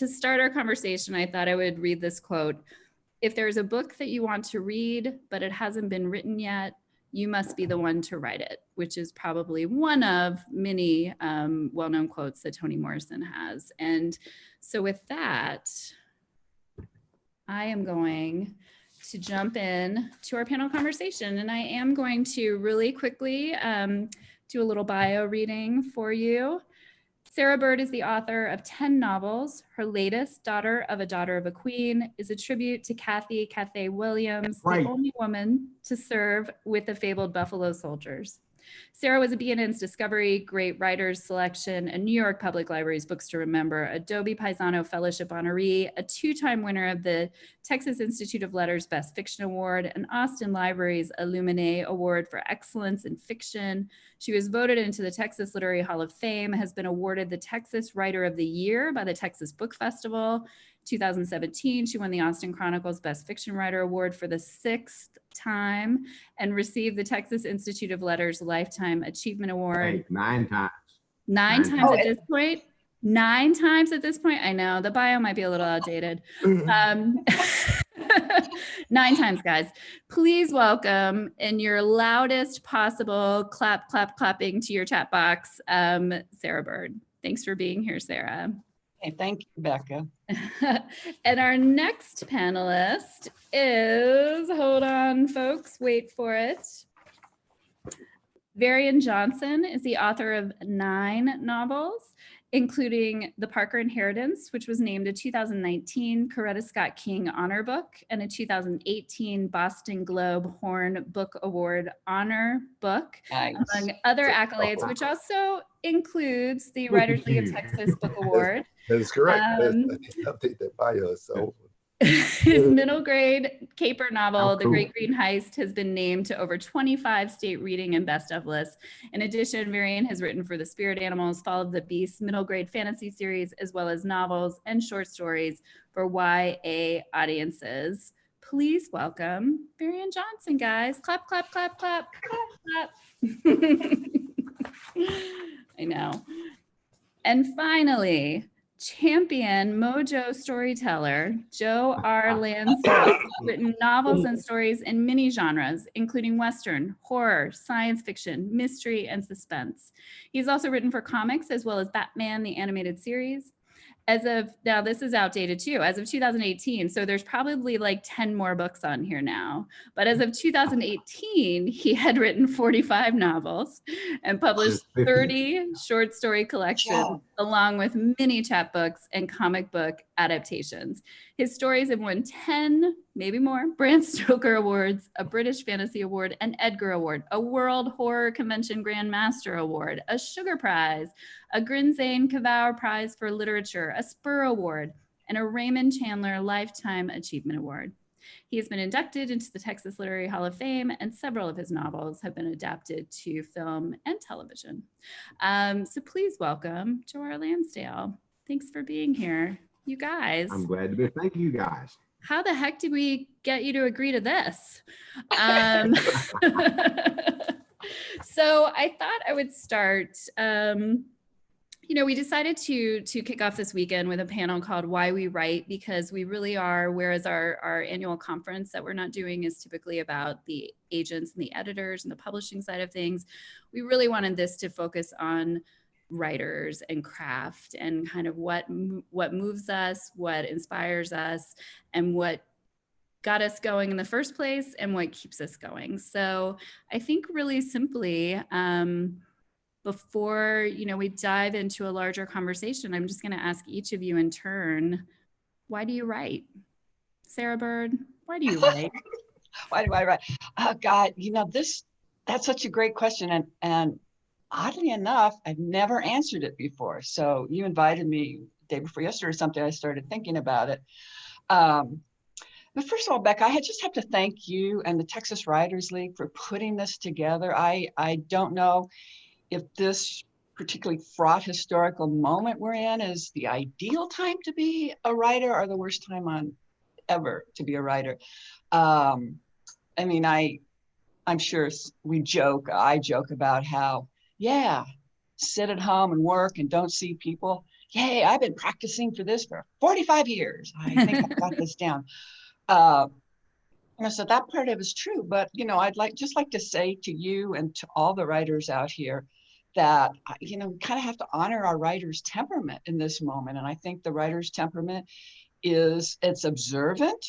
to start our conversation, I thought I would read this quote. If there's a book that you want to read, but it hasn't been written yet, you must be the one to write it, which is probably one of many well-known quotes that Toni Morrison has. And so with that, I am going to jump in to our panel conversation. And I am going to really quickly do a little bio reading for you. Sarah Bird is the author of 10 novels. Her latest, Daughter of a Queen, is a tribute to Cathy Cathay Williams, the only woman to serve with the fabled Buffalo Soldiers. Sarah was a B&N's Discovery Great Writers Selection, a New York Public Library's Books to Remember, a Dobie Paisano Fellowship honoree, a 2-time winner of the Texas Institute of Letters Best Fiction Award, and Austin Library's Illuminae Award for Excellence in Fiction. She was voted into the Texas Literary Hall of Fame, has been awarded the Texas Writer of the Year by the Texas Book Festival. 2017, she won the Austin Chronicle's Best Fiction Writer Award for the 6th time and received the Texas Institute of Letters Lifetime Achievement Award. Hey, 9 times. 9 times at this point? 9 times at this point? I know, the bio might be a little outdated. 9 times, guys. Please welcome, in your loudest possible clapping to your chat box, Sarah Bird. Thanks for being here, Sarah. Hey, thank you, Becca. And our next panelist is, hold on, folks, wait for it. Varian Johnson is the author of 9 novels, including The Parker Inheritance, which was named a 2019 Coretta Scott King Honor Book and a 2018 Boston Globe Horn Book Award Honor Book, Nice. Among other accolades, which also includes the Writers League of Texas Book Award. That is correct. Update that bio. So his middle grade caper novel, The Great Green Heist, has been named to over 25 state reading and best of lists. In addition, Varian has written for the Spirit Animals, Fall of the Beast middle grade fantasy series, as well as novels and short stories for YA audiences. Please welcome Varian Johnson, guys. Clap, clap, clap, clap, clap, clap. I know. And finally, champion mojo storyteller Joe R. Lansdale has written novels and stories in many genres, including Western, horror, science fiction, mystery, and suspense. He's also written for comics as well as Batman, the animated series. As of now, this is outdated too, as of 2018. So there's probably like 10 more books on here now. But as of 2018, he had written 45 novels and published 30 short story collections, along with many chapbooks and comic book adaptations. His stories have won 10, maybe more, Bram Stoker Awards, a British Fantasy Award, an Edgar Award, a World Horror Convention Grand Master Award, a Sugar Prize, a Grinzane Kavau Prize for Literature, a Spur Award, and a Raymond Chandler Lifetime Achievement Award. He has been inducted into the Texas Literary Hall of Fame, and several of his novels have been adapted to film and television. So please welcome Joe R. Lansdale. Thanks for being here, you guys. I'm glad to be. Thank you, guys. How the heck did we get you to agree to this? So I thought I would start, you know, we decided to kick off this weekend with a panel called Why We Write, because we really are, whereas our annual conference that we're not doing is typically about the agents and the editors and the publishing side of things, we really wanted this to focus on writers and craft and kind of what moves us, what inspires us, and what got us going in the first place and what keeps us going. So I think really simply, before we dive into a larger conversation, I'm just going to ask each of you in turn, why do you write? Sarah Bird, why do you write? Why do I write? Oh God, that's such a great question, and oddly enough, I've never answered it before. So you invited me the day before yesterday or something. I started thinking about it. But first of all, Becca, I just have to thank you and the Texas Writers League for putting this together. I don't know if this particularly fraught historical moment we're in is the ideal time to be a writer or the worst time ever to be a writer. I mean, I'm sure I joke about how, sit at home and work and don't see people. yay, I've been practicing for this for 45 years. I think I've got this down. So that part of it is true, but I'd just like to say to you and to all the writers out here that we kind of have to honor our writer's temperament in this moment. And I think the writer's temperament it's observant,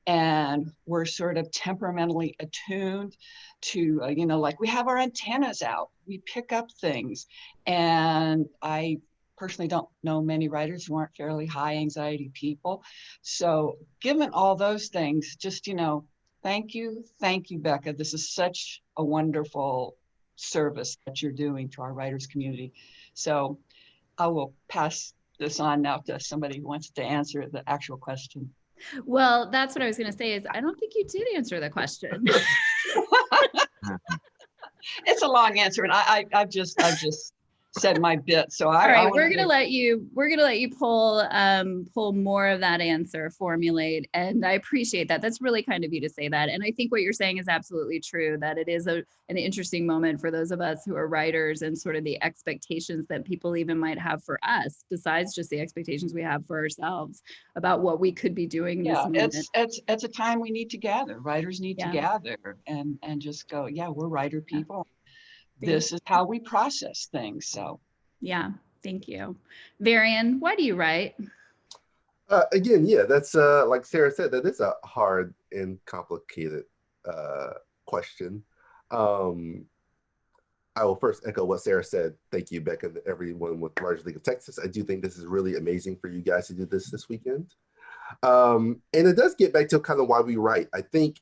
and we're sort of temperamentally attuned to like we have our antennas out, we pick up things. And I personally don't know many writers who aren't fairly high anxiety people. So given all those things, just thank you, Becca. This is such a wonderful service that you're doing to our writers community. So I will pass this on now to somebody who wants to answer the actual question. Well, that's what I was going to say is I don't think you did answer the question. It's a long answer, and I've just said my bit. So all right, we're gonna let you pull more of that answer, formulate, and I appreciate that. That's really kind of you to say that. And I think what you're saying is absolutely true, that it is an interesting moment for those of us who are writers, and sort of the expectations that people even might have for us, besides just the expectations we have for ourselves about what we could be doing. Yeah, it's a time we need to gather. Writers need to gather and just go, yeah, we're writer people. This is how we process things. So yeah, thank you. Varian, why do you write? Again, yeah, that's like Sarah said, that is a hard and complicated question. I will first echo what Sarah said. Thank you, Becca, and everyone with Writers League of Texas. I do think this is really amazing for you guys to do this weekend. And it does get back to kind of why we write. I think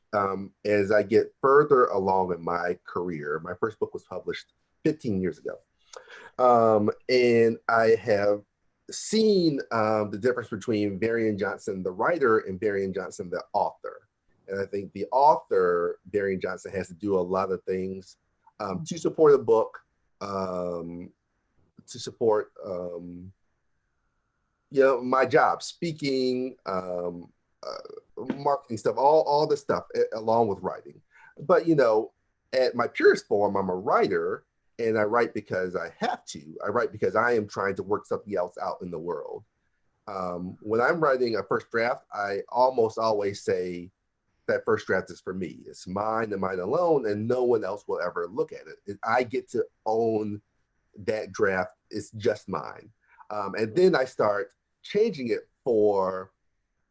as I get further along in my career, my first book was published 15 years ago. And I have seen the difference between Varian Johnson, the writer, and Varian Johnson, the author. And I think the author, Varian Johnson, has to do a lot of things to support a book, to support my job, speaking, marketing stuff, all the stuff along with writing. But, at my purest form, I'm a writer, and I write because I have to. I write because I am trying to work something else out in the world. When I'm writing a first draft, I almost always say that first draft is for me. It's mine and mine alone, and no one else will ever look at it. I get to own that draft. It's just mine. And then I start changing it for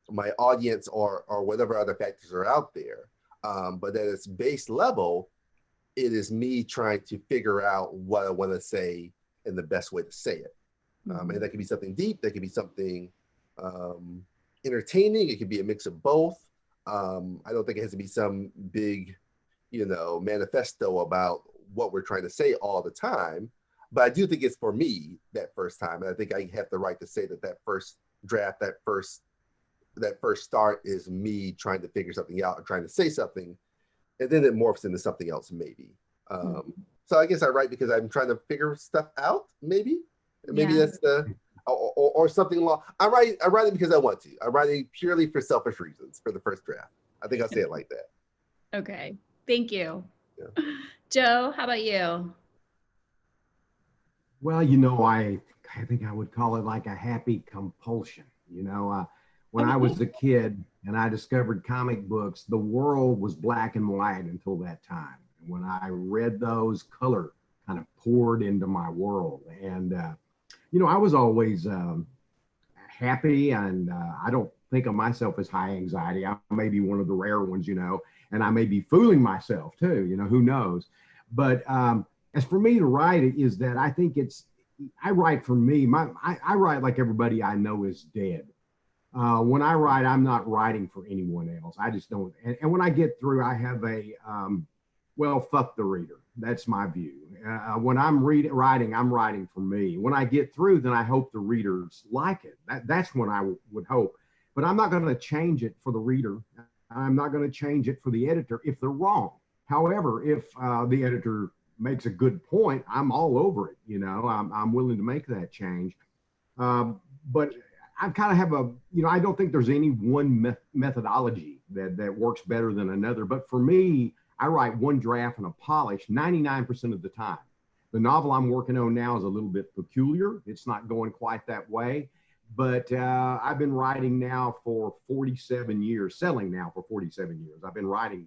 my audience or whatever other factors are out there. But at its base level, it is me trying to figure out what I want to say and the best way to say it. And that could be something deep, that could be something entertaining, it could be a mix of both. I don't think it has to be some big, manifesto about what we're trying to say all the time. But I do think it's for me that first time. And I think I have the right to say that first draft, that first start is me trying to figure something out or trying to say something. And then it morphs into something else, maybe. So I guess I write because I'm trying to figure stuff out, maybe. Maybe that's or something along. I write it because I want to. I write it purely for selfish reasons for the first draft. I think I'll say it like that. Okay. Thank you. Yeah. Joe, how about you? Well, I think I would call it like a happy compulsion. When I was a kid and I discovered comic books, the world was black and white until that time. And when I read those, color kind of poured into my world. And, I was always happy, and I don't think of myself as high anxiety. I may be one of the rare ones, and I may be fooling myself too, who knows. But as for me to write it is that I think I write for me. I write like everybody I know is dead. When I write, I'm not writing for anyone else. I just don't. And when I get through, I have fuck the reader. That's my view. When I'm writing, I'm writing for me. When I get through, then I hope the readers like it. That's when I would hope. But I'm not going to change it for the reader. I'm not going to change it for the editor if they're wrong. However, if the editor makes a good point, I'm all over it. I'm willing to make that change. But I kind of have I don't think there's any one methodology that works better than another. But for me, I write one draft and a polish 99% of the time. The novel I'm working on now is a little bit peculiar. It's not going quite that way, but I've been writing now for 47 years, selling now for 47 years. I've been writing,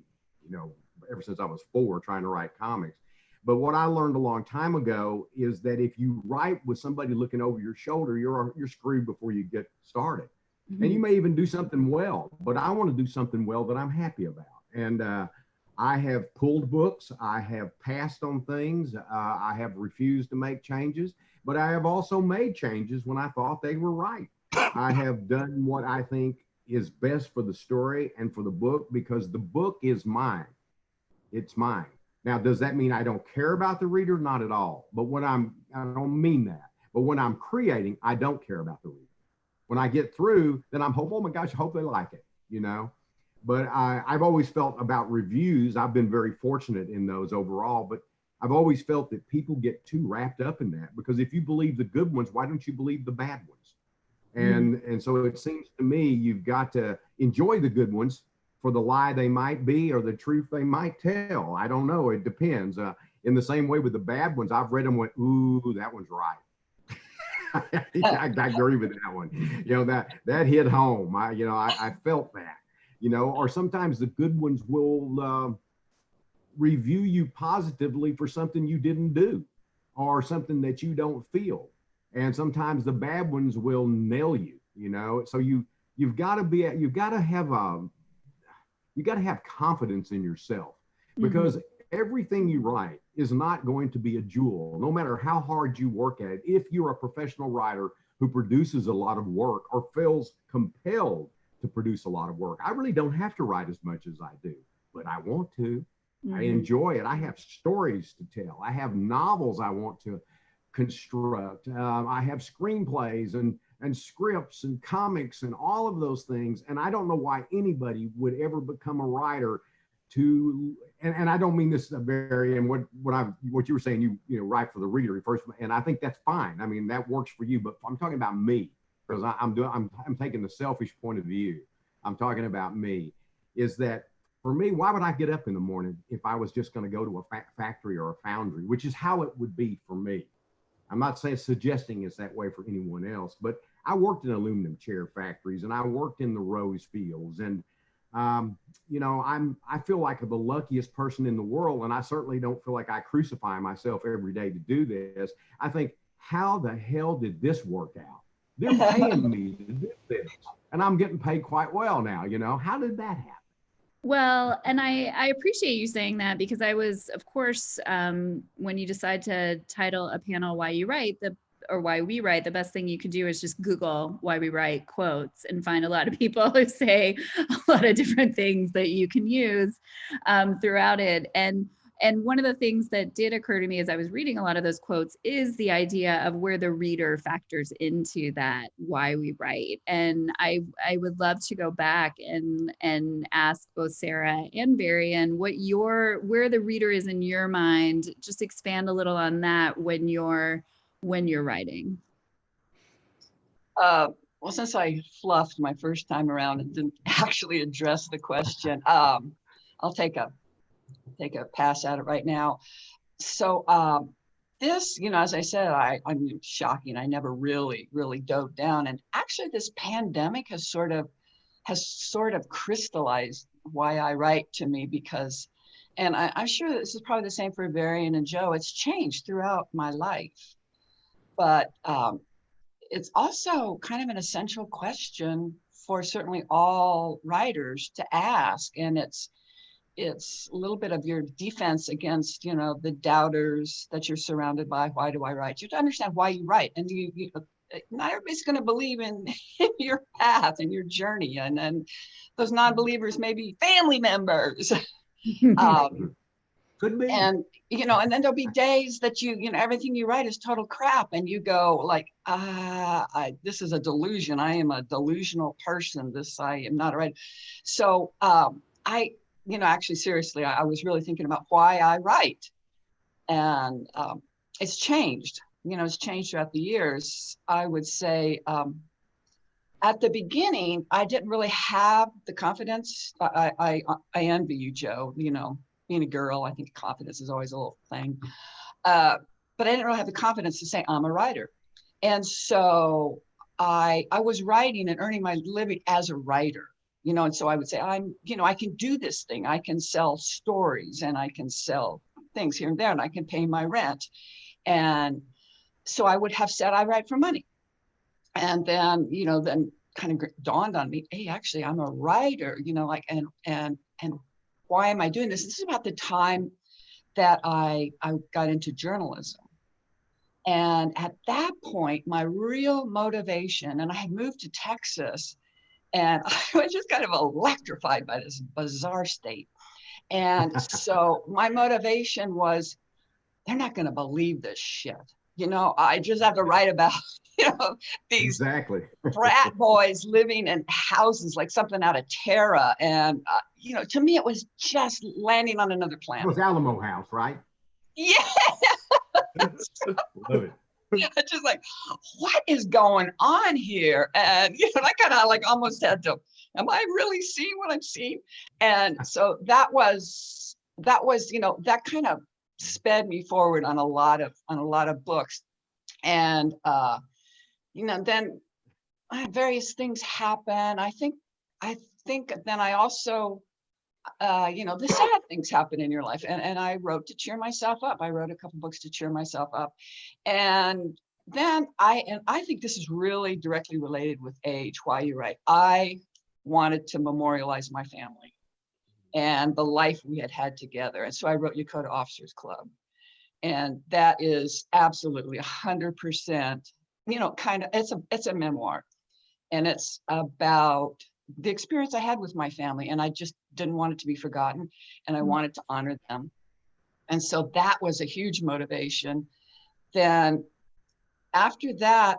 ever since I was 4, trying to write comics. But what I learned a long time ago is that if you write with somebody looking over your shoulder, you're screwed before you get started. Mm-hmm. And you may even do something well, but I want to do something well that I'm happy about. And I have pulled books. I have passed on things. I have refused to make changes, but I have also made changes when I thought they were right. I have done what I think is best for the story and for the book, because the book is mine. It's mine. Now, does that mean I don't care about the reader? Not at all. But I don't mean that. But when I'm creating, I don't care about the reader. When I get through, then I'm hoping, oh my gosh, I hope they like it, But I've always felt about reviews, I've been very fortunate in those overall, but I've always felt that people get too wrapped up in that, because if you believe the good ones, why don't you believe the bad ones? And so it seems to me you've got to enjoy the good ones for the lie they might be or the truth they might tell. I don't know. It depends. In the same way with the bad ones, I've read them and went, ooh, that one's right. I agree with that one. That hit home. I felt that. Or sometimes the good ones will review you positively for something you didn't do or something that you don't feel. And sometimes the bad ones will nail you, So you've got to have confidence in yourself, because everything you write is not going to be a jewel, no matter how hard you work at it. If you're a professional writer who produces a lot of work or feels compelled to produce a lot of work, I really don't have to write as much as I do, but I want to. I enjoy it. I have stories to tell. I have novels I want to construct. I have screenplays and scripts and comics and all of those things. And I don't know why anybody would ever become a writer and I don't mean this Varian, what you were saying, you write for the reader first, and I think that's fine. I mean, that works for you, but I'm talking about me, because I'm taking the selfish point of view. I'm talking about me, is that for me, why would I get up in the morning if I was just going to go to a factory or a foundry, which is how it would be for me. I'm not suggesting it's that way for anyone else, but I worked in aluminum chair factories and I worked in the rose fields, and I feel like the luckiest person in the world, and I certainly don't feel like I crucify myself every day to do this. I think, how the hell did this work out? They're paying me to do this, and I'm getting paid quite well now. How did that happen? Well, and I appreciate you saying that, because I was, of course, when you decide to title a panel "Why You Write," Why We Write, the best thing you can do is just Google "Why We Write" quotes and find a lot of people who say a lot of different things that you can use throughout it. And one of the things that did occur to me as I was reading a lot of those quotes is the idea of where the reader factors into that "why we write." And I would love to go back and ask both Sarah and Varian where the reader is in your mind. Just expand a little on that when you're writing. Well, since I fluffed my first time around and didn't actually address the question, I'll take a pass at it right now. So this, as I said, I'm shocking. I never really dove down. And actually this pandemic has sort of crystallized why I write to me, because, and I'm sure this is probably the same for Varian and Joe, it's changed throughout my life. But it's also kind of an essential question for certainly all writers to ask. And it's a little bit of your defense against, the doubters that you're surrounded by. Why do I write? You have to understand why you write. And you not everybody's going to believe in your path and your journey. And those non-believers may be family members. Could be. And, and then there'll be days that everything you write is total crap. And you go like, this is a delusion. I am a delusional person. I am not a writer. So actually, seriously, I was really thinking about why I write. And it's changed. It's changed throughout the years. I would say at the beginning, I didn't really have the confidence. I envy you, Joe. Being a girl, I think confidence is always a little thing. But but I didn't really have the confidence to say I'm a writer. And so I was writing and earning my living as a writer, you know, and so I would say, you know, I can do this thing. I can sell stories and I can sell things here and there and I can pay my rent. And so I would have said, I write for money. And then, you know, then kind of dawned on me, hey, actually, I'm a writer, you know, like, and why am I doing this? This is about the time that I got into journalism. And at that point, my real motivation, and I had moved to Texas, and I was just kind of electrified by this bizarre state. And so my motivation was, they're not going to believe this shit. You know, I just have to write about, you know, these frat boys living in houses like something out of Terra. And, you know, to me, it was just landing on another planet. It was Alamo House, right? Yeah. Love it. It's just like, what is going on here? And, you know, I kind of like almost had to, am I really seeing what I'm seeing? And so that was, you know, that kind of sped me forward on a lot of books. And, you know, then various things happen. I think then I also, you know, the sad things happen in your life. And I wrote to cheer myself up. I wrote a couple books to cheer myself up. And then I think this is really directly related with age, why you write. I wanted to memorialize my family and the life we had together. And so I wrote Yokota Officers Club. And that is absolutely 100%, you know, kind of, it's a memoir. And it's about the experience I had with my family, and I just didn't want it to be forgotten, and I wanted to honor them. And so that was a huge motivation. Then after that,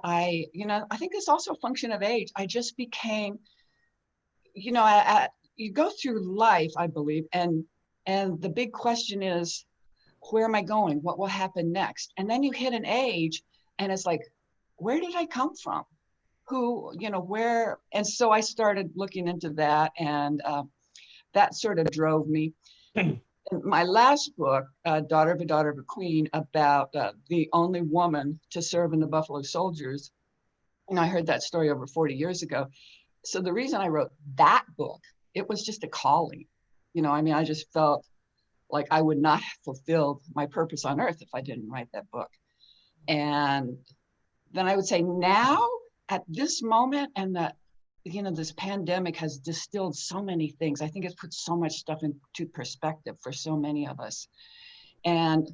you know, I think it's also a function of age. I just became, you know, you go through life, I believe, and the big question is, where am I going? What will happen next? And then you hit an age, and it's like, where did I come from? Who, you know, where? And so I started looking into that, and that sort of drove me. In my last book, Daughter of a Queen, about the only woman to serve in the Buffalo Soldiers, and I heard that story over 40 years ago. So the reason I wrote that book, it was just a calling. You know, I mean, I just felt like I would not have fulfilled my purpose on earth if I didn't write that book. And then I would say now, at this moment, and that, you know, this pandemic has distilled so many things. I think it's put so much stuff into perspective for so many of us. And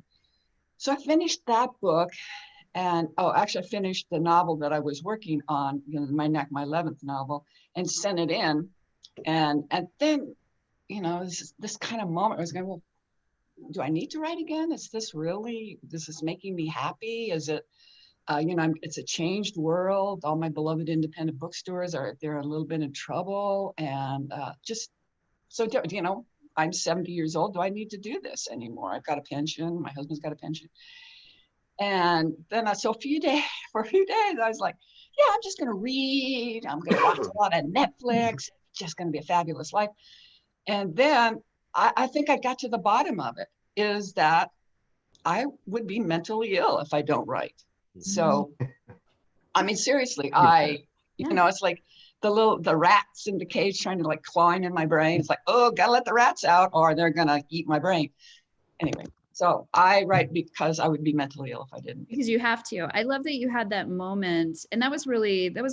so I finished that book, and actually I finished the novel that I was working on, you know, my 11th novel, and sent it in. And then, you know, this kind of moment I was going, well, do I need to write again? Is this making me happy? Is it, you know, it's a changed world. All my beloved independent bookstores they're a little bit in trouble. And just, so, you know, I'm 70 years old. Do I need to do this anymore? I've got a pension. My husband's got a pension. And then for a few days, I was like, yeah, I'm just going to read. I'm going to watch a lot of Netflix. It's just going to be a fabulous life. And then I think I got to the bottom of it, is that I would be mentally ill if I don't write. So, I mean, seriously, you know, it's like the rats in the cage trying to like clawing in my brain. It's like, oh, gotta let the rats out or they're gonna eat my brain. Anyway, so I write because I would be mentally ill if I didn't. Because you have to. I love that you had that moment. And that was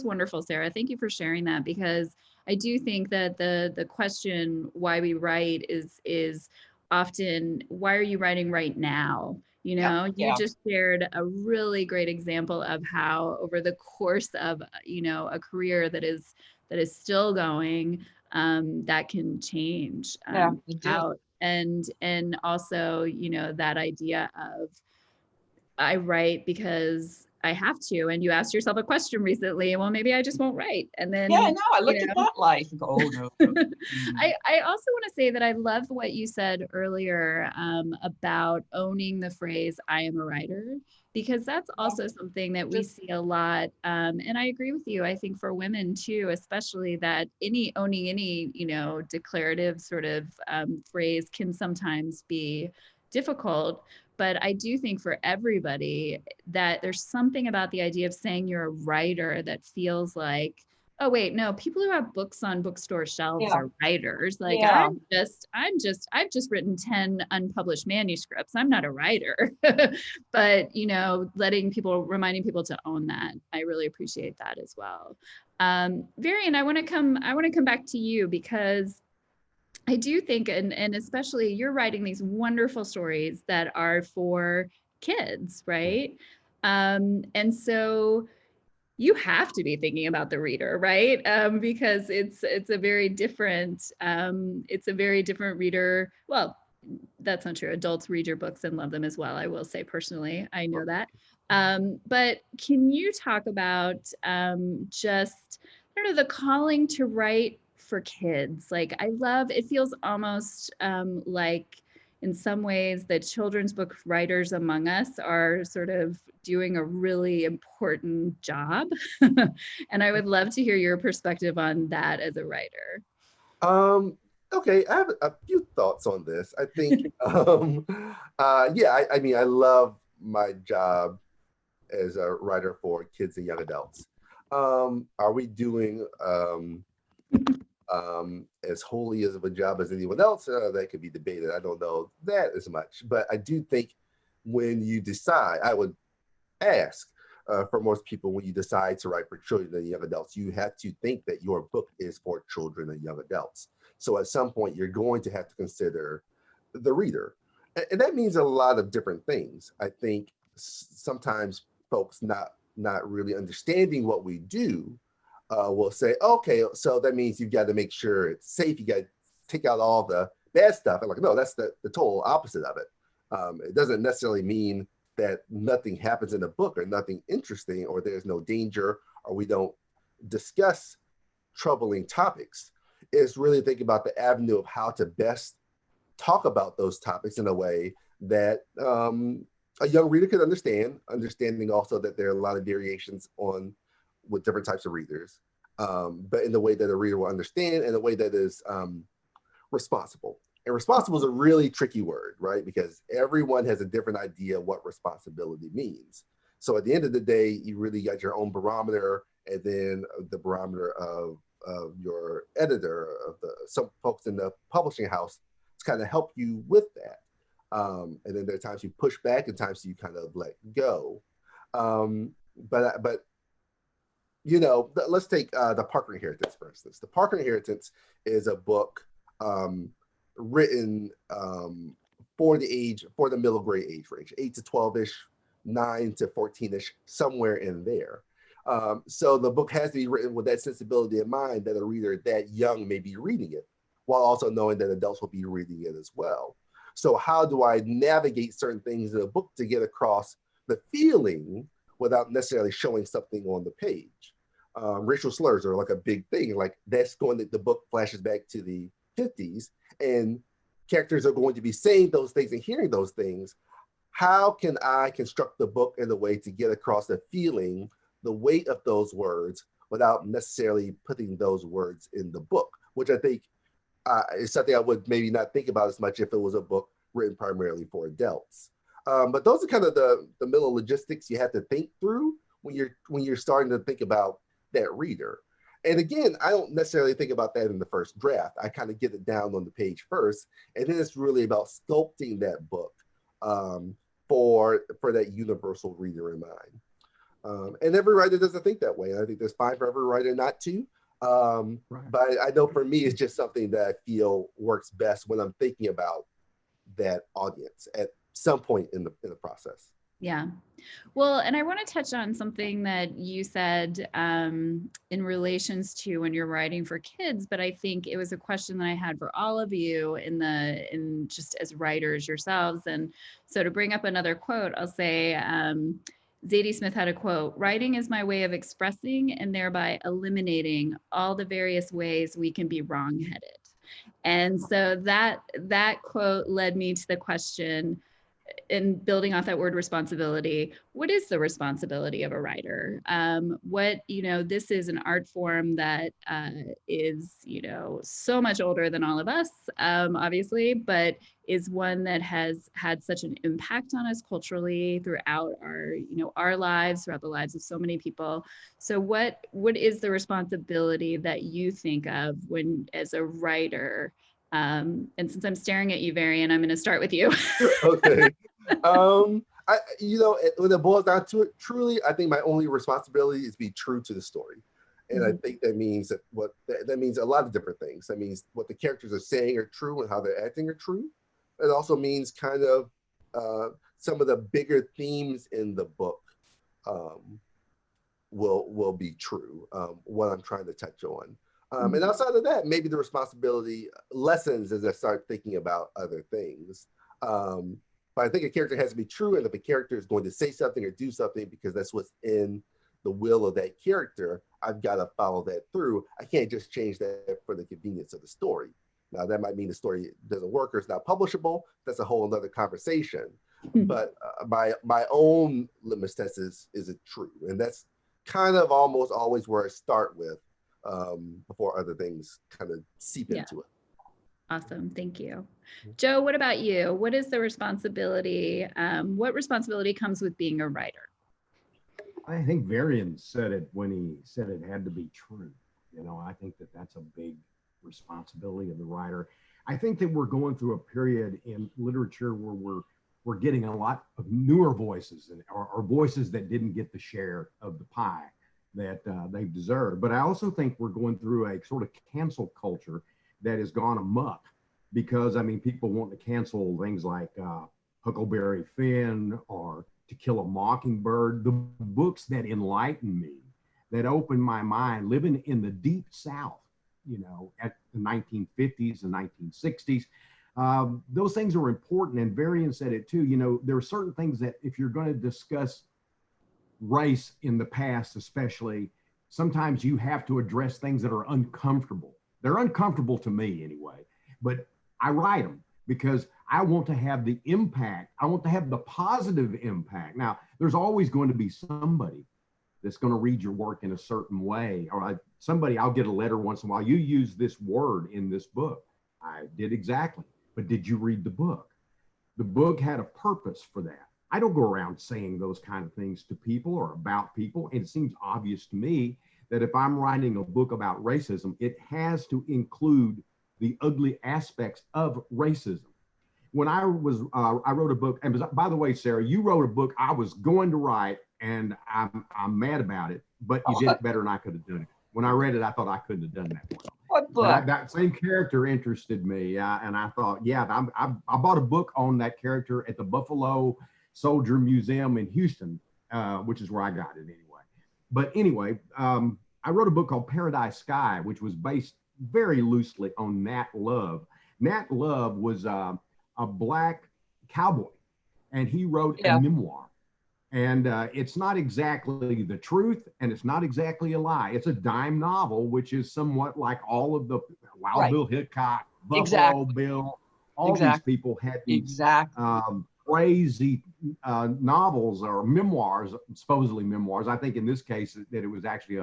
wonderful, Sarah. Thank you for sharing that, because I do think that the question why we write is often, why are you writing right now? You know, you just shared a really great example of how over the course of, you know, a career that is still going, that can change out. And also, you know, that idea of, I write because I have to. And you asked yourself a question recently, well, maybe I just won't write. And then, I looked at that life and go, oh no. I also want to say that I love what you said earlier about owning the phrase, I am a writer, because that's also something that we see a lot. And I agree with you. I think for women too, especially, that owning any, you know, declarative sort of phrase can sometimes be difficult. But I do think for everybody that there's something about the idea of saying you're a writer that feels like, oh wait, no, people who have books on bookstore shelves Yeah. are writers. Like Yeah. I've just written 10 unpublished manuscripts. I'm not a writer. But reminding people to own that. I really appreciate that as well. Varian, I want to come back to you, because I do think, and especially you're writing these wonderful stories that are for kids, right? And so you have to be thinking about the reader, right? Because it's a very different reader. Well, that's not true. Adults read your books and love them as well. I will say personally, I know that. But can you talk about just, I don't know, the calling to write for kids? Like, it feels almost like in some ways the children's book writers among us are sort of doing a really important job. And I would love to hear your perspective on that as a writer. Okay, I have a few thoughts on this. I think, I mean, I love my job as a writer for kids and young adults. Are we doing as holy as of a job as anyone else? That could be debated. I don't know that as much, but I do think when you decide, I would ask for most people, when you decide to write for children and young adults, you have to think that your book is for children and young adults. So at some point, you're going to have to consider the reader. And that means a lot of different things. I think sometimes folks not really understanding what we do will say, okay, so that means you've got to make sure it's safe. You got to take out all the bad stuff. I'm like, no, that's the total opposite of it. It doesn't necessarily mean that nothing happens in the book or nothing interesting or there's no danger or we don't discuss troubling topics. It's really thinking about the avenue of how to best talk about those topics in a way that a young reader could understanding also that there are a lot of variations with different types of readers, but in the way that a reader will understand and a way that is responsible. And responsible is a really tricky word, right? Because everyone has a different idea what responsibility means. So at the end of the day, you really got your own barometer, and then the barometer of your editor, some folks in the publishing house to kind of help you with that. And then there are times you push back and times you kind of let go. But let's take the Parker Inheritance, for instance. The Parker Inheritance is a book written for the middle grade age range, 8 to 12-ish, 9 to 14-ish, somewhere in there. So the book has to be written with that sensibility in mind that a reader that young may be reading it, while also knowing that adults will be reading it as well. So how do I navigate certain things in a book to get across the feeling without necessarily showing something on the page? Racial slurs are like a big thing. Like the book flashes back to the 50s and characters are going to be saying those things and hearing those things. How can I construct the book in a way to get across the feeling, the weight of those words without necessarily putting those words in the book, which I think is something I would maybe not think about as much if it was a book written primarily for adults. But those are kind of the middle logistics you have to think through when you're starting to think about that reader. And again, I don't necessarily think about that in the first draft. I kind of get it down on the page first, and then it's really about sculpting that book for that universal reader in mind. And every writer doesn't think that way. And I think that's fine for every writer not to. Right. But I know for me, it's just something that I feel works best when I'm thinking about that audience at some point in the process. Yeah. Well, and I want to touch on something that you said in relations to when you're writing for kids, but I think it was a question that I had for all of you in just as writers yourselves. And so to bring up another quote, I'll say Zadie Smith had a quote: "Writing is my way of expressing and thereby eliminating all the various ways we can be wrong-headed." And so that quote led me to the question, and building off that word responsibility, what is the responsibility of a writer? This is an art form that is, so much older than all of us, obviously, but is one that has had such an impact on us culturally throughout our lives, throughout the lives of so many people. So what is the responsibility that you think of when, as a writer, and since I'm staring at you, Varian, I'm going to start with you. Okay. When it boils down to it, truly, I think my only responsibility is be true to the story. And I think that means that means a lot of different things. That means what the characters are saying are true and how they're acting are true. It also means kind of some of the bigger themes in the book will be true, what I'm trying to touch on. And outside of that, maybe the responsibility lessens as I start thinking about other things. But I think a character has to be true, and if a character is going to say something or do something because that's what's in the will of that character, I've got to follow that through. I can't just change that for the convenience of the story. Now, that might mean the story doesn't work or it's not publishable. That's a whole other conversation. But my own litmus test is it true? And that's kind of almost always where I start with before other things kind of seep into it. Awesome. Thank you. Joe, what about you? What is the responsibility? What responsibility comes with being a writer? I think Varian said it when he said it had to be true. I think that's a big responsibility of the writer. I think that we're going through a period in literature where we're getting a lot of newer voices or voices that didn't get the share of the pie that they deserve. But I also think we're going through a sort of cancel culture that has gone amok because, people want to cancel things like Huckleberry Finn or To Kill a Mockingbird, the books that enlighten me, that open my mind, living in the deep South, at the 1950s and 1960s. Those things are important, and Varian said it too. There are certain things that if you're going to discuss race in the past, especially, sometimes you have to address things that are uncomfortable. They're uncomfortable to me anyway, but I write them because I want to have the impact. I want to have the positive impact. Now, there's always going to be somebody that's going to read your work in a certain way, or I'll get a letter once in a while. You use this word in this book. I did exactly, but did you read the book? The book had a purpose for that. I don't go around saying those kind of things to people or about people. And it seems obvious to me that if I'm writing a book about racism, it has to include the ugly aspects of racism. When I wrote a book, and by the way, Sarah, you wrote a book I was going to write, and I'm mad about it, but you did it better than I could have done it. When I read it, I thought I couldn't have done that well. What book? But that same character interested me, and I thought, I bought a book on that character at the Buffalo Soldier Museum in Houston, which is where I got it anyway. But anyway, I wrote a book called Paradise Sky, which was based very loosely on Nat Love. Nat Love was a black cowboy, and he wrote a memoir. And it's not exactly the truth, and it's not exactly a lie. It's a dime novel, which is somewhat like all of the Wild Bill Hickok, Buffalo Bill, all these people had these crazy novels or memoirs, supposedly memoirs. I think in this case that it was actually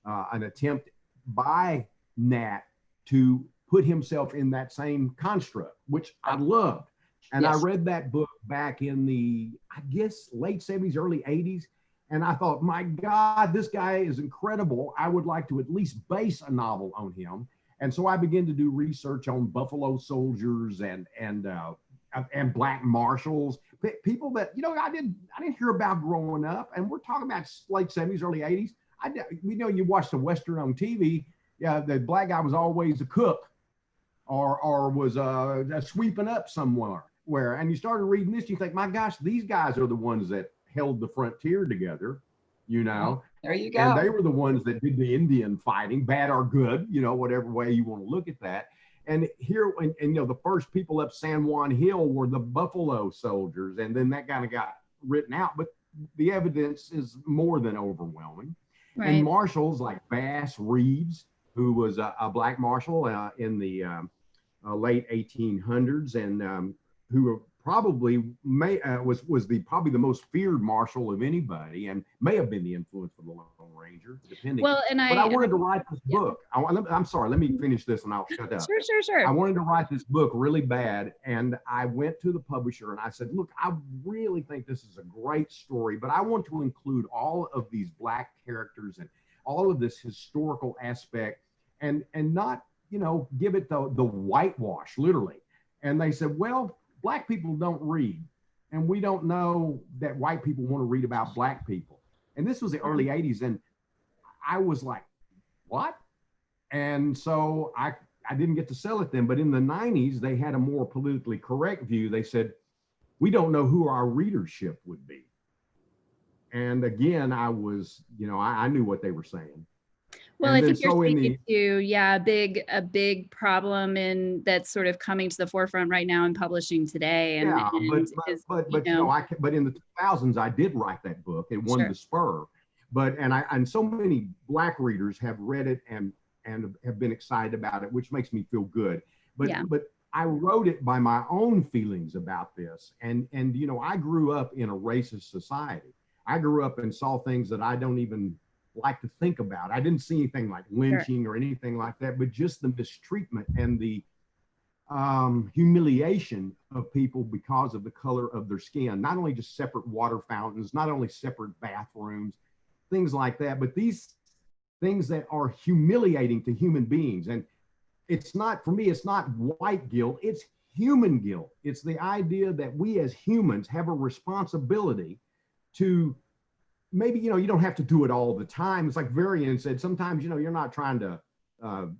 an attempt by Nat to put himself in that same construct, which I loved. And I read that book back in the, I guess, late 70s, early 80s. And I thought, my God, this guy is incredible. I would like to at least base a novel on him. And so I began to do research on Buffalo Soldiers and black marshals, people that, I didn't hear about growing up. And we're talking about late 70s, early 80s. You watch the Western on TV. Yeah, the black guy was always a cook or was sweeping up somewhere. And you started reading this, you think, my gosh, these guys are the ones that held the frontier together, There you go. And they were the ones that did the Indian fighting, bad or good, whatever way you want to look at that. And here, the first people up San Juan Hill were the Buffalo Soldiers, and then that kind of got written out. But the evidence is more than overwhelming. Right. And marshals like Bass Reeves, who was a black marshal in the late 1800s, and who probably was probably the most feared marshal of anybody, and may have been the influence of the Lone Ranger, depending. Well, and but I wanted to write this yeah. book. I'm sorry, let me finish this and I'll shut up. Sure. I wanted to write this book really bad, and I went to the publisher and I said, look, I really think this is a great story, but I want to include all of these Black characters and all of this historical aspect, and not, you know, give it the whitewash, literally. And they said, well, Black people don't read, and we don't know that white people want to read about Black people. And this was the early 80s, and I was like, what? And so I didn't get to sell it then. But in the 90s, they had a more politically correct view. They said, we don't know who our readership would be. And again, I was, you know, I knew what they were saying. Well, I think you're speaking to, a big problem in that's sort of coming to the forefront right now in publishing today. And, yeah, but in the 2000s, I did write that book. It won the Spur, and so many Black readers have read it and have been excited about it, which makes me feel good. But I wrote it by my own feelings about this, and you know, I grew up in a racist society. I grew up and saw things that I don't even like to think about. I didn't see anything like lynching or anything like that, but just the mistreatment and the humiliation of people because of the color of their skin. Not only just separate water fountains, not only separate bathrooms, things like that, but these things that are humiliating to human beings. And it's not, for me, it's not white guilt, it's human guilt. It's the idea that we as humans have a responsibility to, maybe, you know, you don't have to do it all the time. It's like Varian said, sometimes, you know, you're not trying to,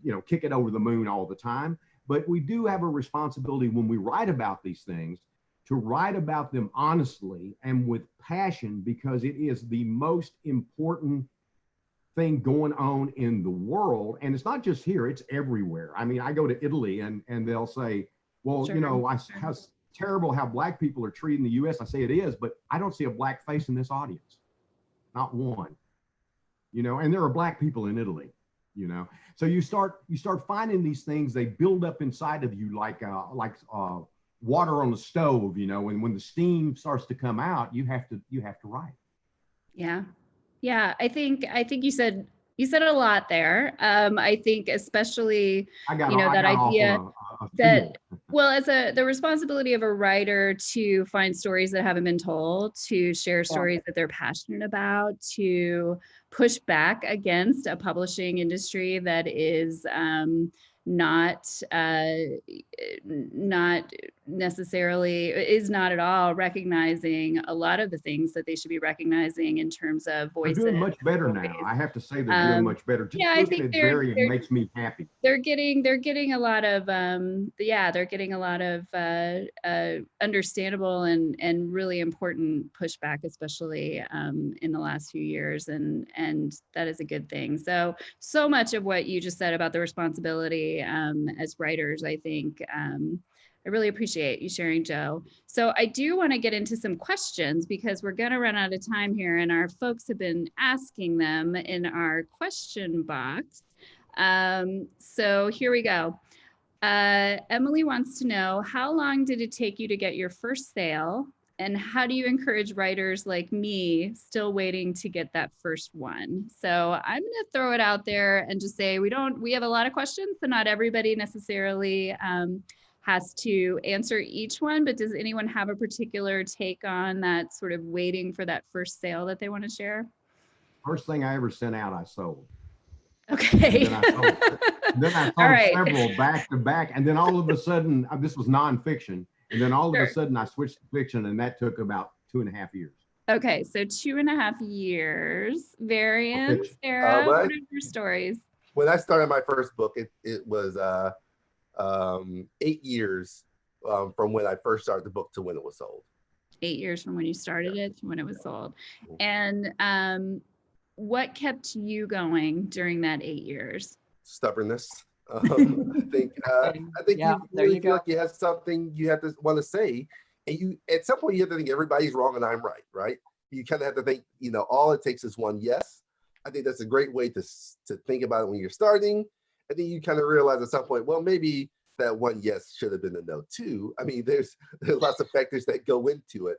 you know, kick it over the moon all the time, but we do have a responsibility when we write about these things to write about them honestly and with passion, because it is the most important thing going on in the world. And it's not just here, it's everywhere. I mean, I go to Italy and they'll say, well, you know, how terrible how Black people are treated in the US. I say it is, but I don't see a Black face in this audience. Not one, you know, and there are Black people in Italy, you know. So you start finding these things, they build up inside of you like water on the stove, you know, and when the steam starts to come out, you have to write. Yeah. I think you said a lot there. I think especially, that idea that, well, as the responsibility of a writer to find stories that haven't been told, to share stories that they're passionate about, to push back against a publishing industry that is not necessarily, is not at all recognizing a lot of the things that they should be recognizing in terms of voices. They're doing much better now. I have to say they're doing much better. Just I think Varian makes me happy. They're getting a lot of understandable and really important pushback, especially in the last few years, and that is a good thing. So much of what you just said about the responsibility as writers, I think I really appreciate you sharing, Joe. So I do want to get into some questions because we're going to run out of time here, and our folks have been asking them in our question box. So here we go. Emily wants to know, how long did it take you to get your first sale? And how do you encourage writers like me still waiting to get that first one? So I'm going to throw it out there and just say, we have a lot of questions, so not everybody necessarily has to answer each one, but does anyone have a particular take on that sort of waiting for that first sale that they want to share? First thing I ever sent out, I sold. Okay. And then I sold several back to back. And then all of a sudden, this was nonfiction. And then all of a sudden I switched to fiction, and that took about 2.5 years. Okay, so 2.5 years. Varian, Sarah, what are your stories? When I started my first book, it was 8 years from when I first started the book to when it was sold. 8 years from when you started it to when it was sold. And what kept you going during that 8 years? Stubbornness. I think you really feel like you have something you have to want to say, and you at some point you have to think everybody's wrong and I'm right? You kind of have to think, all it takes is one yes. I think that's a great way to think about it when you're starting. And then you kind of realize at some point, well, maybe that one yes should have been a no too. I mean, there's lots of factors that go into it.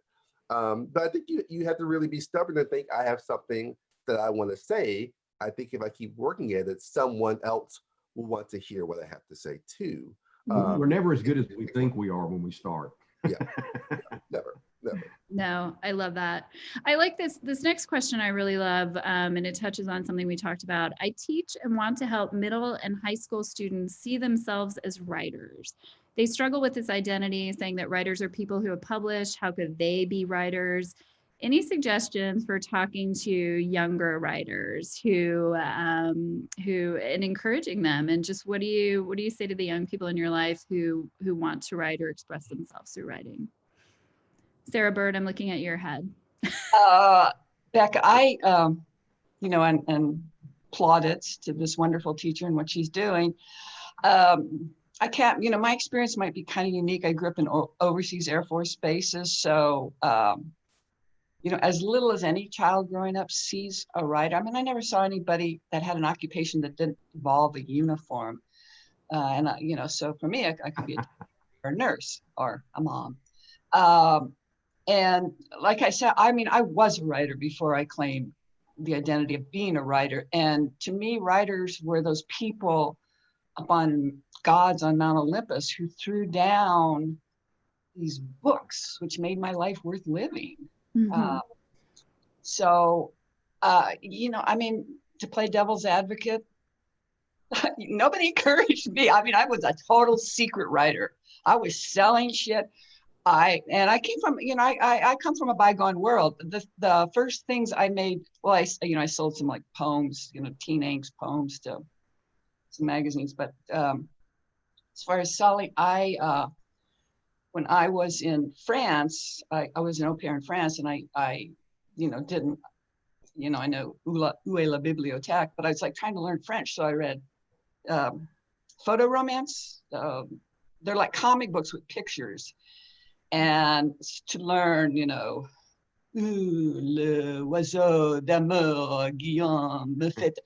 But I think you have to really be stubborn and think, I have something that I want to say. I think if I keep working at it, someone else will want to hear what I have to say too. We're never as good as we think we are when we start. Yeah, never. No, I love that. I like this next question. I really love, and it touches on something we talked about. I teach and want to help middle and high school students see themselves as writers. They struggle with this identity, saying that writers are people who have published. How could they be writers? Any suggestions for talking to younger writers who and encouraging them? And just what do you say to the young people in your life who want to write or express themselves through writing? Sarah Bird, I'm looking at your head. Becca, I, and plaudits to this wonderful teacher and what she's doing. I can't, my experience might be kind of unique. I grew up in overseas Air Force bases. So, as little as any child growing up sees a writer. I mean, I never saw anybody that had an occupation that didn't involve a uniform. So for me, I could be a nurse or a mom. And like I said, I mean, I was a writer before I claimed the identity of being a writer. And to me, writers were those people upon gods on Mount Olympus who threw down these books, which made my life worth living. Mm-hmm. I mean, to play devil's advocate, nobody encouraged me. I mean, I was a total secret writer. I was selling shit. I came from, I come from a bygone world. The first things I made, well, I sold some like poems, teen angst poems to some magazines. But as far as selling, when I was in France, I was an au pair in France, and I didn't, I know où est la bibliothèque, but I was like trying to learn French. So I read photo romance. They're like comic books with pictures. And to learn, le oiseau d'amour, Guillaume, me fait,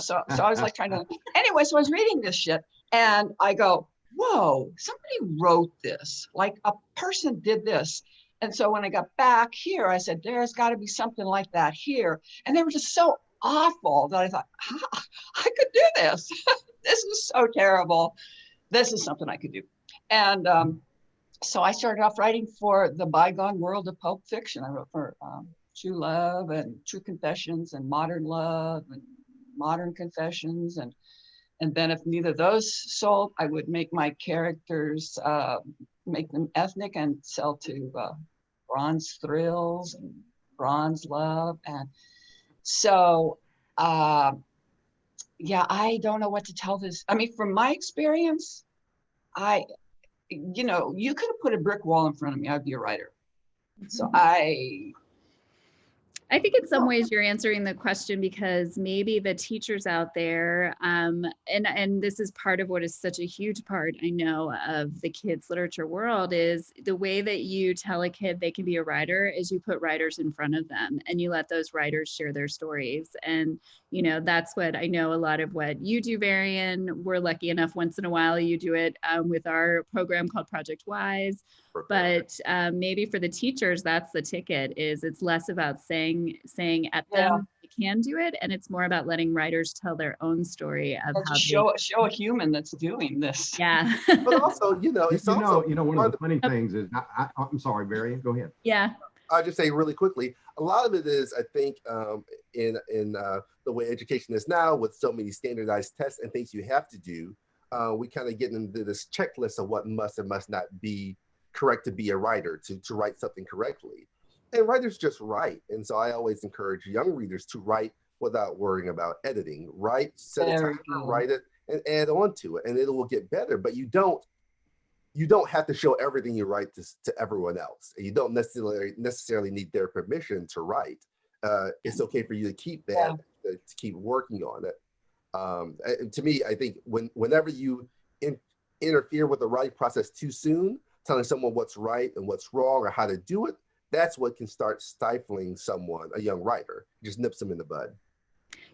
so I was like trying to, anyway, so I was reading this shit and I go, whoa, somebody wrote this, like a person did this. And so when I got back here, I said, there's got to be something like that here. And they were just so awful that I thought, I could do this. This is so terrible. This is something I could do. And, so I started off writing for the bygone world of pulp fiction. I wrote for True Love and True Confessions and Modern Love and Modern Confessions. And then if neither of those sold, I would make my characters, make them ethnic and sell to Bronze Thrills and Bronze Love. And so, I don't know what to tell this. I mean, from my experience, you could have put a brick wall in front of me, I'd be a writer. So I think in some ways you're answering the question because maybe the teachers out there, and this is part of what is such a huge part, I know, of the kids' literature world, is the way that you tell a kid they can be a writer is you put writers in front of them and you let those writers share their stories. And, that's what I know a lot of what you do, Varian. We're lucky enough once in a while you do it with our program called Project Wise. But maybe for the teachers, that's the ticket, is it's less about saying at them they can do it, and it's more about letting writers tell their own story of how show a human that's doing this. Yeah. But also, it's also one of the funny things is I'm sorry, Varian, go ahead. Yeah. I'll just say really quickly, a lot of it is, I think, in the way education is now, with so many standardized tests and things you have to do, we kind of get into this checklist of what must and must not be correct to be a writer, to write something correctly. And writers just write. And so I always encourage young readers to write without worrying about editing. Write, set a timer, write it, and add on to it, and it will get better. But you don't have to show everything you write to everyone else. You don't necessarily need their permission to write. It's okay for you to keep that, to keep working on it. And to me, I think whenever you interfere with the writing process too soon, telling someone what's right and what's wrong or how to do it, that's what can start stifling someone, a young writer. Just nips them in the bud.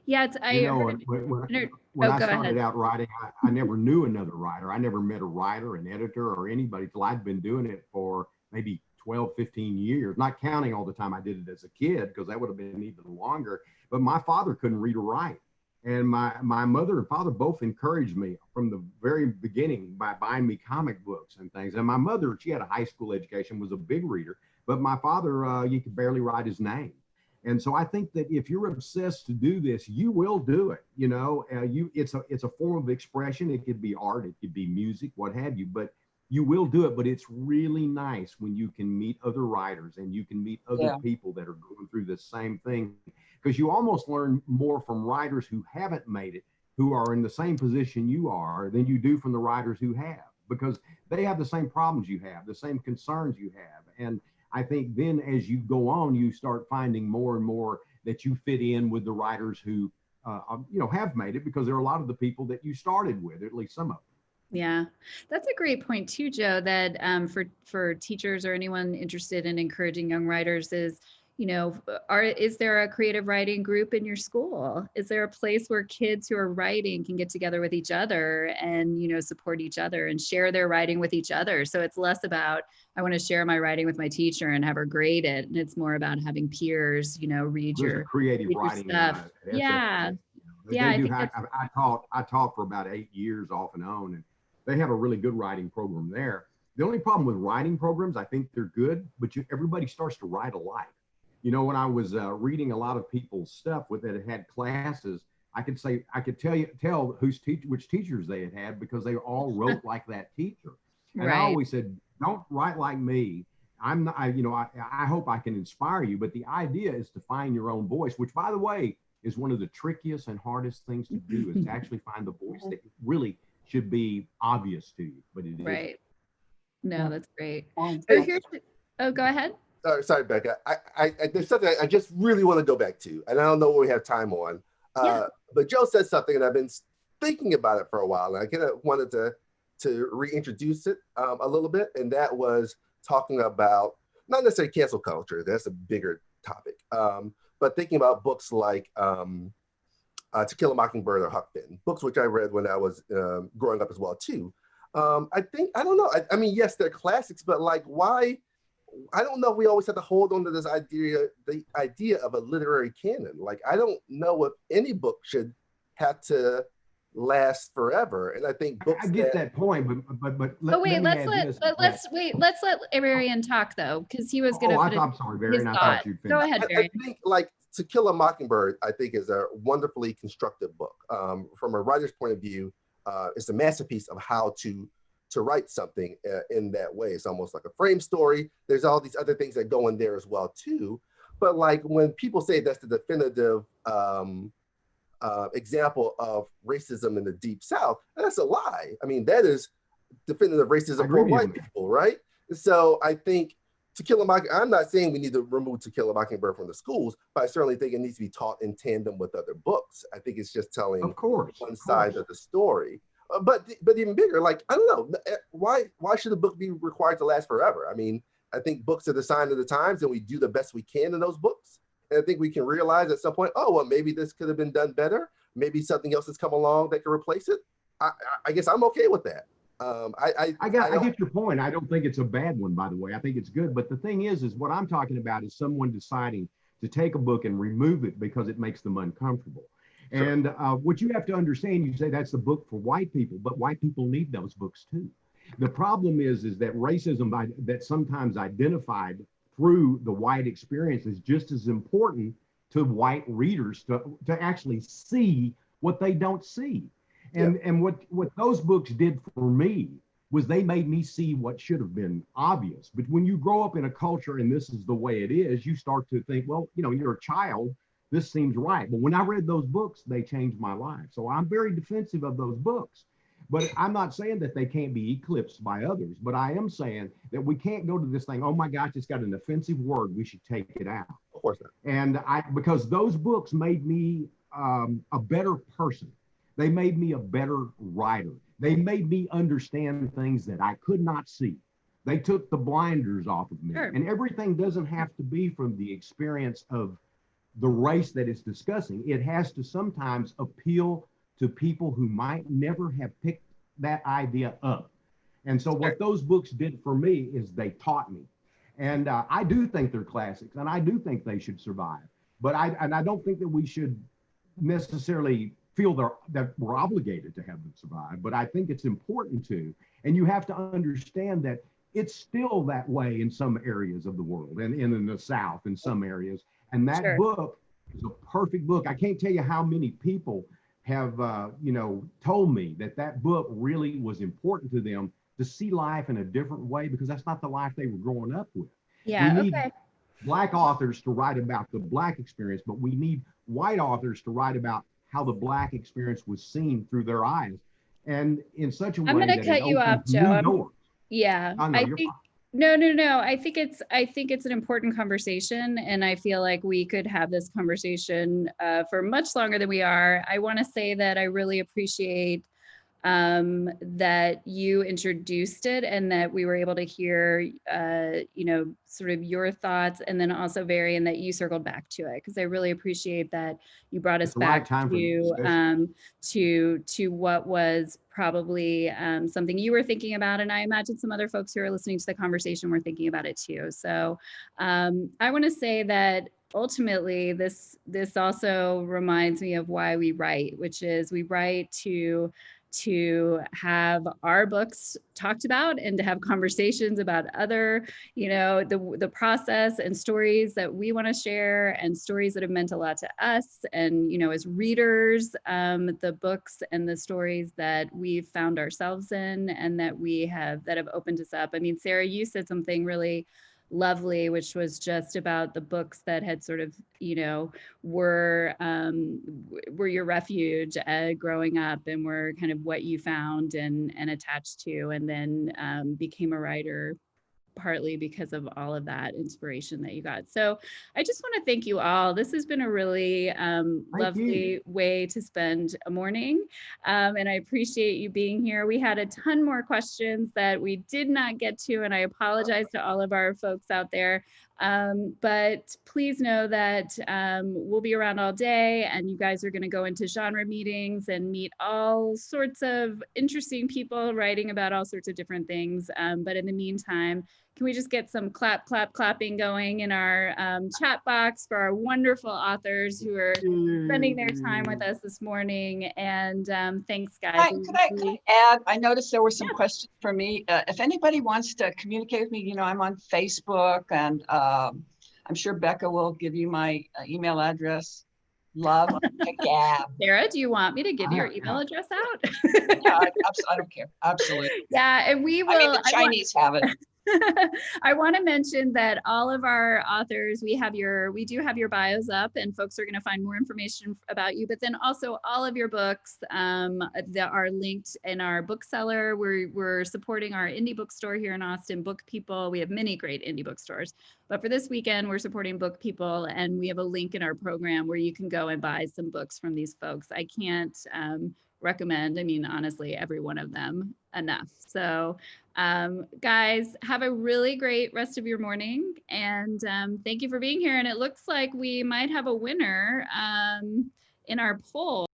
Yeah, it's, I You know, heard, when oh, I go started ahead. out writing, I never knew another writer. I never met a writer, an editor, or anybody till I'd been doing it for maybe 12, 15 years, not counting all the time I did it as a kid, because that would have been even longer. But my father couldn't read or write. And my mother and father both encouraged me from the very beginning by buying me comic books and things. And my mother, she had a high school education, was a big reader, but my father, you could barely write his name. And so I think that if you're obsessed to do this, you will do it. You know, it's a form of expression. It could be art, it could be music, what have you, but you will do it. But it's really nice when you can meet other writers and you can meet other people that are going through the same thing, because you almost learn more from writers who haven't made it, who are in the same position you are, than you do from the writers who have, because they have the same problems you have, the same concerns you have. And I think then as you go on, you start finding more and more that you fit in with the writers who, have made it, because there are a lot of the people that you started with, at least some of them. Yeah, that's a great point too, Joe, that for teachers or anyone interested in encouraging young writers is, is there a creative writing group in your school? Is there a place where kids who are writing can get together with each other and, support each other and share their writing with each other? So it's less about, I want to share my writing with my teacher and have her grade it. And it's more about having peers, read your creative writing stuff. Yeah. I taught for about 8 years off and on, and they have a really good writing program there. The only problem with writing programs, I think they're good, but everybody starts to write alike. When I was reading a lot of people's stuff that had classes, I could tell which teachers they had because they all wrote like that teacher. And right. I always said, don't write like me. I'm not, I hope I can inspire you, but the idea is to find your own voice, which, by the way, is one of the trickiest and hardest things to do, is to actually find the voice that really should be obvious to you, but it isn't. Right. No, that's great. So go ahead. Sorry, Becca. I there's something I just really want to go back to, and I don't know what we have time on. But Joe said something, and I've been thinking about it for a while, and I kind of wanted to reintroduce it a little bit, and that was talking about not necessarily cancel culture. That's a bigger topic, but thinking about books like To Kill a Mockingbird or Huck Finn, books which I read when I was growing up as well too. I don't know. I mean, yes, they're classics, but like, why? I don't know if we always have to hold on to this the idea of a literary canon. Like, I don't know if any book should have to last forever. And I think books. I get that point, but let's let Varian talk though, because he was going to. I'm sorry, Varian. I thought you'd finish. Go ahead, Varian. I think like To Kill a Mockingbird, I think is a wonderfully constructive book. From a writer's point of view, it's a masterpiece of how to write something in that way. It's almost like a frame story. There's all these other things that go in there as well too. But like when people say that's the definitive example of racism in the Deep South, that's a lie. I mean, that is definitive racism for white people, right? So I think To Kill a Mockingbird, I'm not saying we need to remove To Kill a Mockingbird from the schools, but I certainly think it needs to be taught in tandem with other books. I think it's just telling one side of the story. But even bigger, like, I don't know, why should a book be required to last forever? I mean, I think books are the sign of the times, and we do the best we can in those books. And I think we can realize at some point, oh, well, maybe this could have been done better. Maybe something else has come along that can replace it. I guess I'm okay with that. I get your point. I don't think it's a bad one, by the way. I think it's good. But the thing is what I'm talking about is someone deciding to take a book and remove it because it makes them uncomfortable. Sure. And what you have to understand, you say that's the book for white people, but white people need those books too. The problem is that racism that sometimes identified through the white experience is just as important to white readers to actually see what they don't see. And what those books did for me was they made me see what should have been obvious. But when you grow up in a culture and this is the way it is, you start to think, well, you're a child, this seems right. But when I read those books, they changed my life. So I'm very defensive of those books. But I'm not saying that they can't be eclipsed by others, but I am saying that we can't go to this thing, oh my gosh, it's got an offensive word, we should take it out. Of course not. And because those books made me a better person. They made me a better writer. They made me understand things that I could not see. They took the blinders off of me. Sure. And everything doesn't have to be from the experience of the race that it's discussing. It has to sometimes appeal to people who might never have picked that idea up. And so what those books did for me is they taught me. And I do think they're classics, and I do think they should survive. But I don't think that we should necessarily feel that we're obligated to have them survive. But I think it's important to. And you have to understand that it's still that way in some areas of the world, and in the South in some areas. And that book is a perfect book. I can't tell you how many people have, told me that book really was important to them to see life in a different way, because that's not the life they were growing up with. Yeah. We need Black authors to write about the Black experience, but we need white authors to write about how the Black experience was seen through their eyes, and in such a way. I'm going to cut you off, Joe. Yeah, I think no. I think it's an important conversation, and I feel like we could have this conversation for much longer than we are. I want to say that I really appreciate that you introduced it, and that we were able to hear, sort of your thoughts, and then also Varian, that you circled back to it, because I really appreciate that you brought us back to what was probably something you were thinking about, and I imagine some other folks who are listening to the conversation were thinking about it too. So I want to say that ultimately this also reminds me of why we write, which is we write to have our books talked about, and to have conversations about other, the process and stories that we want to share, and stories that have meant a lot to us, and as readers, the books and the stories that we've found ourselves in, and that have opened us up. I mean, Sarah, you said something really lovely, which was just about the books that had sort of, were your refuge growing up, and were kind of what you found and attached to, and then became a writer partly because of all of that inspiration that you got. So I just want to thank you all. This has been a really lovely way to spend a morning. And I appreciate you being here. We had a ton more questions that we did not get to, and I apologize to all of our folks out there. But please know that we'll be around all day, and you guys are going to go into genre meetings and meet all sorts of interesting people writing about all sorts of different things. But in the meantime, can we just get some clapping going in our chat box for our wonderful authors who are spending their time with us this morning? And thanks, guys. Could I add, I noticed there were some questions for me. If anybody wants to communicate with me, I'm on Facebook, and I'm sure Becca will give you my email address. Love to Gab. Sarah, do you want me to give your email address out? Yeah, I don't care. Absolutely. Yeah, and we will. I mean, the Chinese have it. I want to mention that all of our authors, we do have your bios up, and folks are going to find more information about you, but then also all of your books that are linked in our bookseller. We're supporting our indie bookstore here in Austin, Book People. We have many great indie bookstores, but for this weekend, we're supporting Book People, and we have a link in our program where you can go and buy some books from these folks. I can't recommend, honestly, every one of them enough. So guys, have a really great rest of your morning, and thank you for being here. And it looks like we might have a winner in our poll.